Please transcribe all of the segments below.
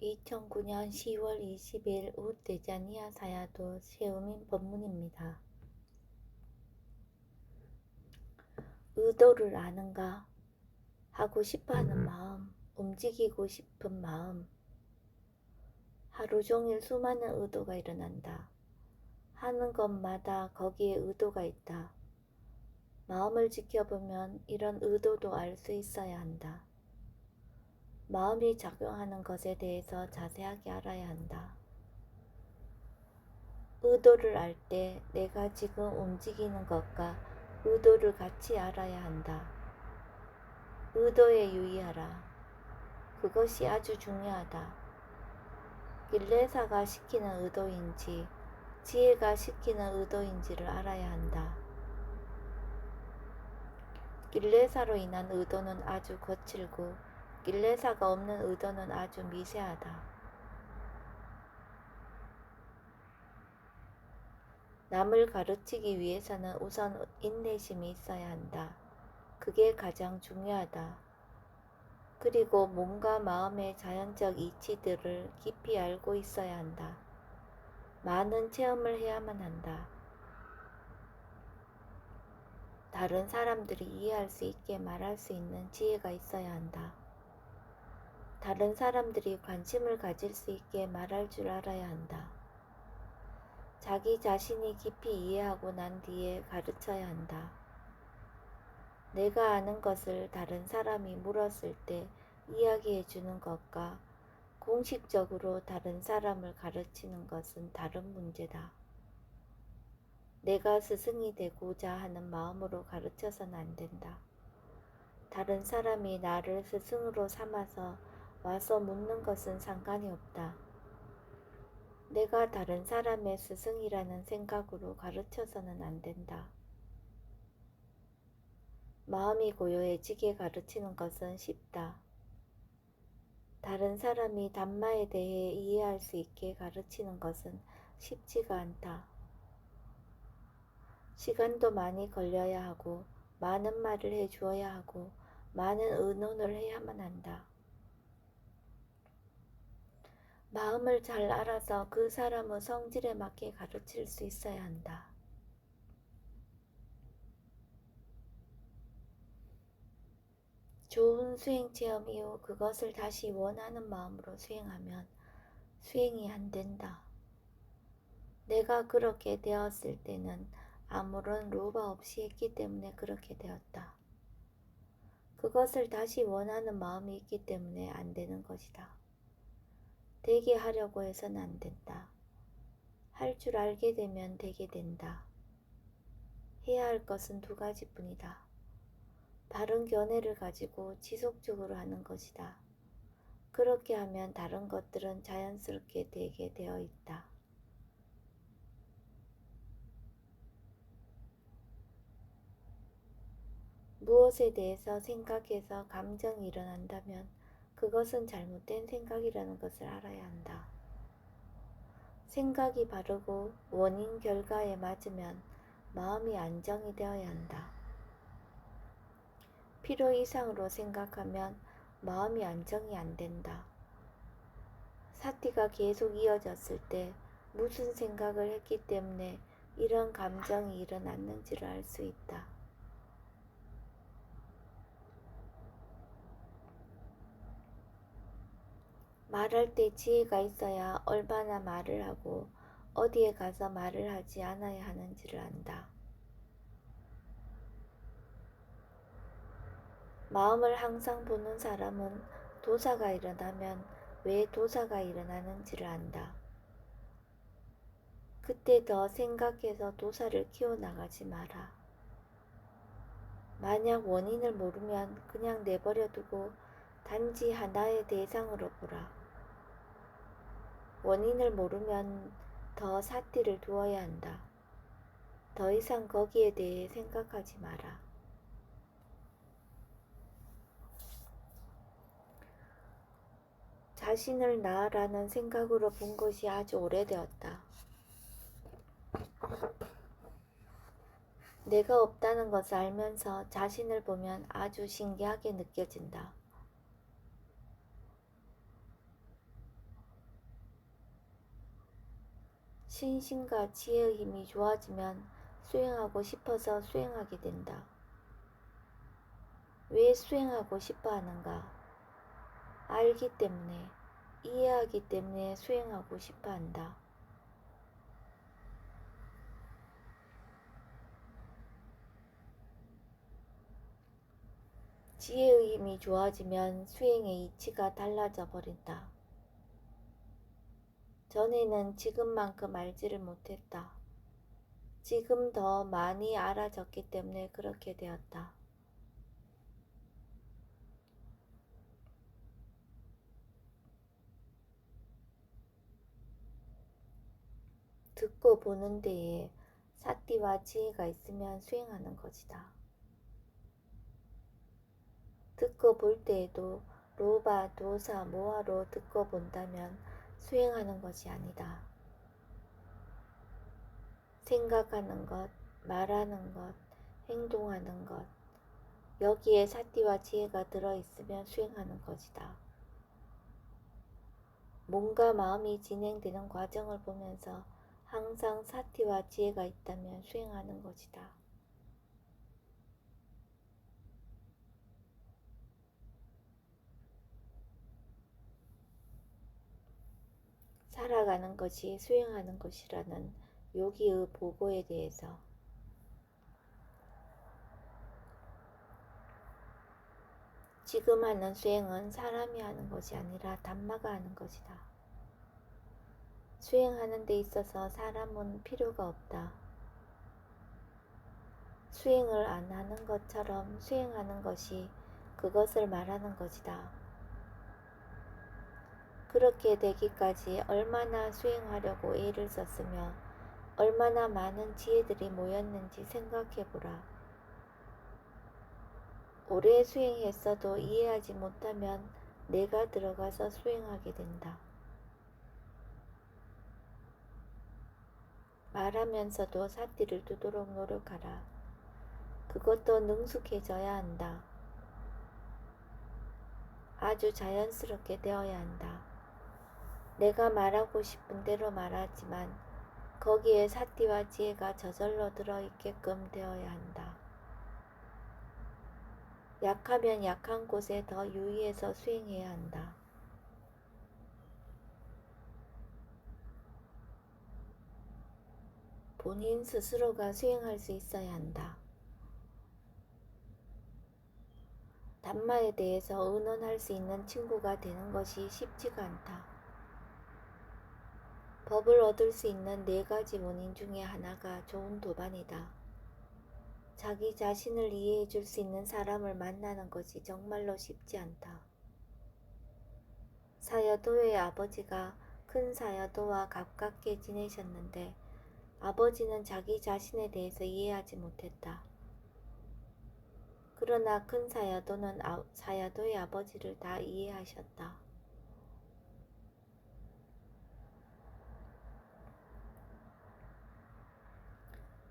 2009년 10월 20일 우대자니아 사야도 세우민 법문입니다. 의도를 아는가? 하고 싶어하는 마음, 움직이고 싶은 마음. 하루 종일 수많은 의도가 일어난다. 하는 것마다 거기에 의도가 있다. 마음을 지켜보면 이런 의도도 알 수 있어야 한다. 마음이 작용하는 것에 대해서 자세하게 알아야 한다. 의도를 알 때 내가 지금 움직이는 것과 의도를 같이 알아야 한다. 의도에 유의하라. 그것이 아주 중요하다. 길레사가 시키는 의도인지 지혜가 시키는 의도인지를 알아야 한다. 길레사로 인한 의도는 아주 거칠고 길레사가 없는 의도는 아주 미세하다. 남을 가르치기 위해서는 우선 인내심이 있어야 한다. 그게 가장 중요하다. 그리고 몸과 마음의 자연적 이치들을 깊이 알고 있어야 한다. 많은 체험을 해야만 한다. 다른 사람들이 이해할 수 있게 말할 수 있는 지혜가 있어야 한다. 다른 사람들이 관심을 가질 수 있게 말할 줄 알아야 한다. 자기 자신이 깊이 이해하고 난 뒤에 가르쳐야 한다. 내가 아는 것을 다른 사람이 물었을 때 이야기해 주는 것과 공식적으로 다른 사람을 가르치는 것은 다른 문제다. 내가 스승이 되고자 하는 마음으로 가르쳐서는 안 된다. 다른 사람이 나를 스승으로 삼아서 와서 묻는 것은 상관이 없다. 내가 다른 사람의 스승이라는 생각으로 가르쳐서는 안 된다. 마음이 고요해지게 가르치는 것은 쉽다. 다른 사람이 담마에 대해 이해할 수 있게 가르치는 것은 쉽지가 않다. 시간도 많이 걸려야 하고 많은 말을 해주어야 하고 많은 의논을 해야만 한다. 마음을 잘 알아서 그 사람의 성질에 맞게 가르칠 수 있어야 한다. 좋은 수행 체험 이후 그것을 다시 원하는 마음으로 수행하면 수행이 안 된다. 내가 그렇게 되었을 때는 아무런 로바 없이 했기 때문에 그렇게 되었다. 그것을 다시 원하는 마음이 있기 때문에 안 되는 것이다. 되게 하려고 해서는 안 된다. 할 줄 알게 되면 되게 된다. 해야 할 것은 두 가지뿐이다. 바른 견해를 가지고 지속적으로 하는 것이다. 그렇게 하면 다른 것들은 자연스럽게 되게 되어 있다. 무엇에 대해서 생각해서 감정이 일어난다면 그것은 잘못된 생각이라는 것을 알아야 한다. 생각이 바르고 원인 결과에 맞으면 마음이 안정이 되어야 한다. 필요 이상으로 생각하면 마음이 안정이 안 된다. 사티가 계속 이어졌을 때 무슨 생각을 했기 때문에 이런 감정이 일어났는지를 알 수 있다. 말할 때 지혜가 있어야 얼마나 말을 하고 어디에 가서 말을 하지 않아야 하는지를 안다. 마음을 항상 보는 사람은 도사가 일어나면 왜 도사가 일어나는지를 안다. 그때 더 생각해서 도사를 키워나가지 마라. 만약 원인을 모르면 그냥 내버려 두고 단지 하나의 대상으로 보라. 원인을 모르면 더 사티를 두어야 한다. 더 이상 거기에 대해 생각하지 마라. 자신을 나라는 생각으로 본 것이 아주 오래되었다. 내가 없다는 것을 알면서 자신을 보면 아주 신기하게 느껴진다. 신심과 지혜의 힘이 좋아지면 수행하고 싶어서 수행하게 된다. 왜 수행하고 싶어 하는가? 알기 때문에, 이해하기 때문에 수행하고 싶어 한다. 지혜의 힘이 좋아지면 수행의 이치가 달라져 버린다. 전에는 지금만큼 알지를 못했다. 지금 더 많이 알아졌기 때문에 그렇게 되었다. 듣고 보는 데에 사띠와 지혜가 있으면 수행하는 것이다. 듣고 볼 때에도 로바, 도사, 모하로 듣고 본다면 수행하는 것이 아니다. 생각하는 것, 말하는 것, 행동하는 것, 여기에 사띠와 지혜가 들어있으면 수행하는 것이다. 몸과 마음이 진행되는 과정을 보면서 항상 사띠와 지혜가 있다면 수행하는 것이다. 살아가는 것이 수행하는 것이라는 요기의 보고에 대해서 지금 하는 수행은 사람이 하는 것이 아니라 담마가 하는 것이다. 수행하는 데 있어서 사람은 필요가 없다. 수행을 안 하는 것처럼 수행하는 것이 그것을 말하는 것이다. 그렇게 되기까지 얼마나 수행하려고 애를 썼으며 얼마나 많은 지혜들이 모였는지 생각해보라. 오래 수행했어도 이해하지 못하면 내가 들어가서 수행하게 된다. 말하면서도 사띠를 두도록 노력하라. 그것도 능숙해져야 한다. 아주 자연스럽게 되어야 한다. 내가 말하고 싶은 대로 말하지만 거기에 사띠와 지혜가 저절로 들어있게끔 되어야 한다. 약하면 약한 곳에 더 유의해서 수행해야 한다. 본인 스스로가 수행할 수 있어야 한다. 담마에 대해서 의논할 수 있는 친구가 되는 것이 쉽지가 않다. 법을 얻을 수 있는 4가지 원인 중에 하나가 좋은 도반이다. 자기 자신을 이해해 줄 수 있는 사람을 만나는 것이 정말로 쉽지 않다. 사여도의 아버지가 큰 사여도와 가깝게 지내셨는데 아버지는 자기 자신에 대해서 이해하지 못했다. 그러나 큰 사여도는 사여도의 아버지를 다 이해하셨다.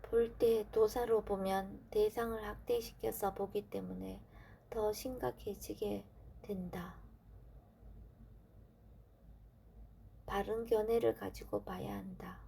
볼 때 도사로 보면 대상을 학대시켜서 보기 때문에 더 심각해지게 된다. 바른 견해를 가지고 봐야 한다.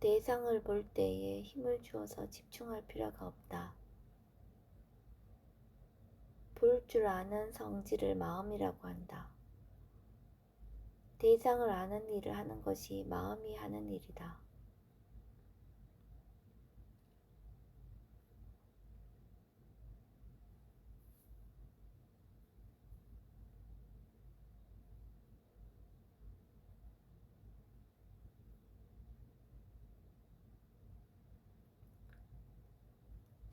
대상을 볼 때에 힘을 주어서 집중할 필요가 없다. 볼 줄 아는 성질을 마음이라고 한다. 대상을 아는 일을 하는 것이 마음이 하는 일이다.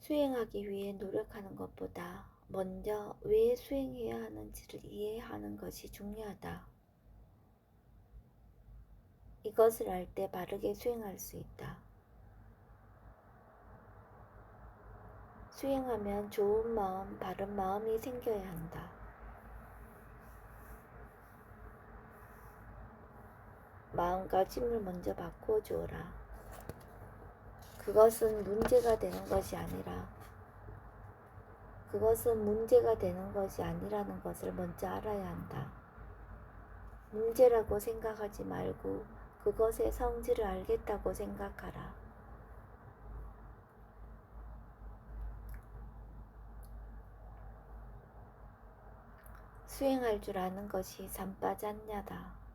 수행하기 위해 노력하는 것보다 먼저 왜 수행해야 하는지를 이해하는 것이 중요하다. 이것을 알 때 바르게 수행할 수 있다. 수행하면 좋은 마음, 바른 마음이 생겨야 한다. 마음가짐을 먼저 바꿔주어라. 그것은 문제가 되는 것이 아니라 그것은 문제가 되는 것이 아니라는 것을 먼저 알아야 한다. 문제라고 생각하지 말고 그것의 성질을 알겠다고 생각하라. 수행할 줄 아는 것이 산파잔냐다.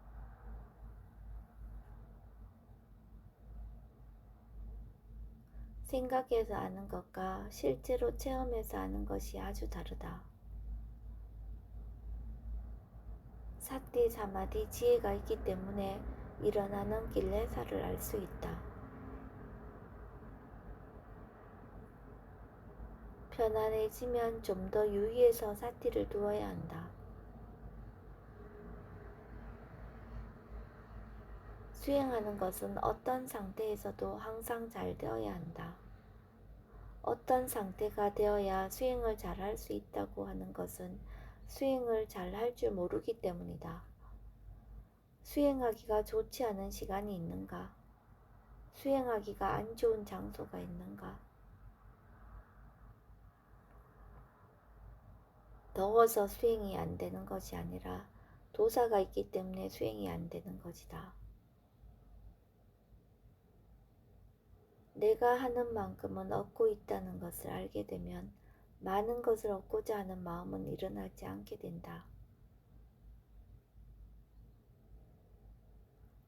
생각해서 아는 것과 실제로 체험해서 아는 것이 아주 다르다. 사티, 사마디, 지혜가 있기 때문에 일어나는 길레사를 알 수 있다. 편안해지면 좀 더 유의해서 사티를 두어야 한다. 수행하는 것은 어떤 상태에서도 항상 잘 되어야 한다. 어떤 상태가 되어야 수행을 잘 할 수 있다고 하는 것은 수행을 잘 할 줄 모르기 때문이다. 수행하기가 좋지 않은 시간이 있는가? 수행하기가 안 좋은 장소가 있는가? 더워서 수행이 안 되는 것이 아니라 도사가 있기 때문에 수행이 안 되는 것이다. 내가 하는 만큼은 얻고 있다는 것을 알게 되면 많은 것을 얻고자 하는 마음은 일어나지 않게 된다.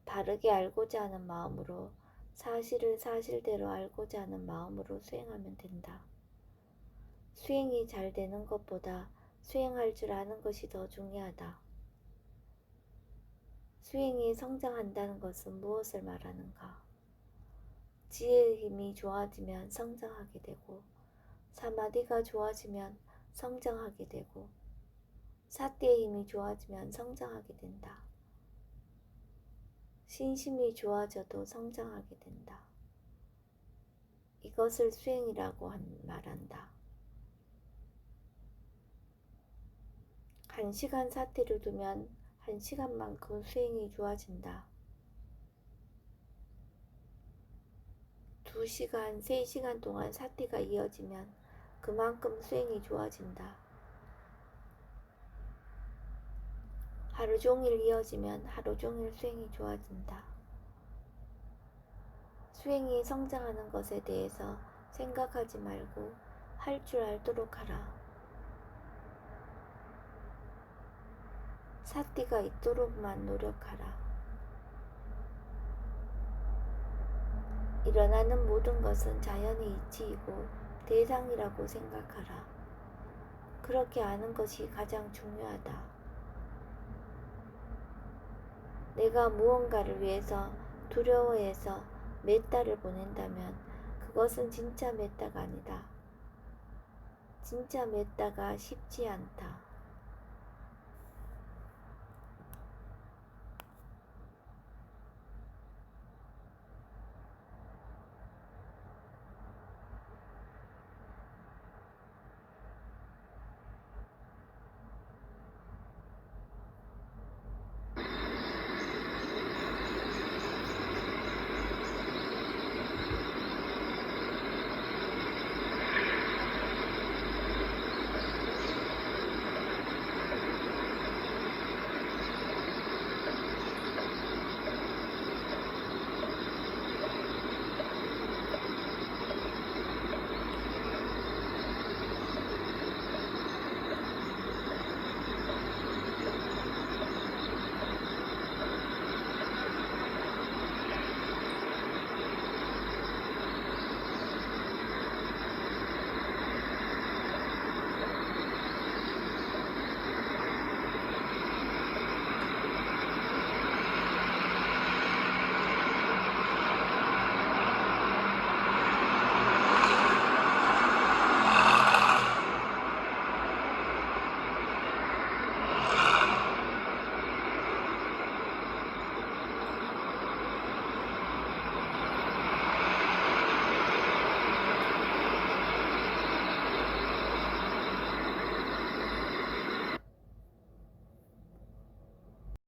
바르게 알고자 하는 마음으로, 사실을 사실대로 알고자 하는 마음으로 수행하면 된다. 수행이 잘 되는 것보다 수행할 줄 아는 것이 더 중요하다. 수행이 성장한다는 것은 무엇을 말하는가? 지혜의 힘이 좋아지면 성장하게 되고, 사마디가 좋아지면 성장하게 되고, 사티의 힘이 좋아지면 성장하게 된다. 신심이 좋아져도 성장하게 된다. 이것을 수행이라고 말한다. 1시간 사티를 두면 1시간만큼 수행이 좋아진다. 2시간, 3시간 동안 사티가 이어지면 그만큼 수행이 좋아진다. 하루 종일 이어지면 하루 종일 수행이 좋아진다. 수행이 성장하는 것에 대해서 생각하지 말고 할 줄 알도록 하라. 사티가 있도록만 노력하라. 일어나는 모든 것은 자연의 이치이고 대상이라고 생각하라. 그렇게 아는 것이 가장 중요하다. 내가 무언가를 위해서 두려워해서 몇 달을 보낸다면 그것은 진짜 몇 달가 아니다. 진짜 몇 달가 쉽지 않다.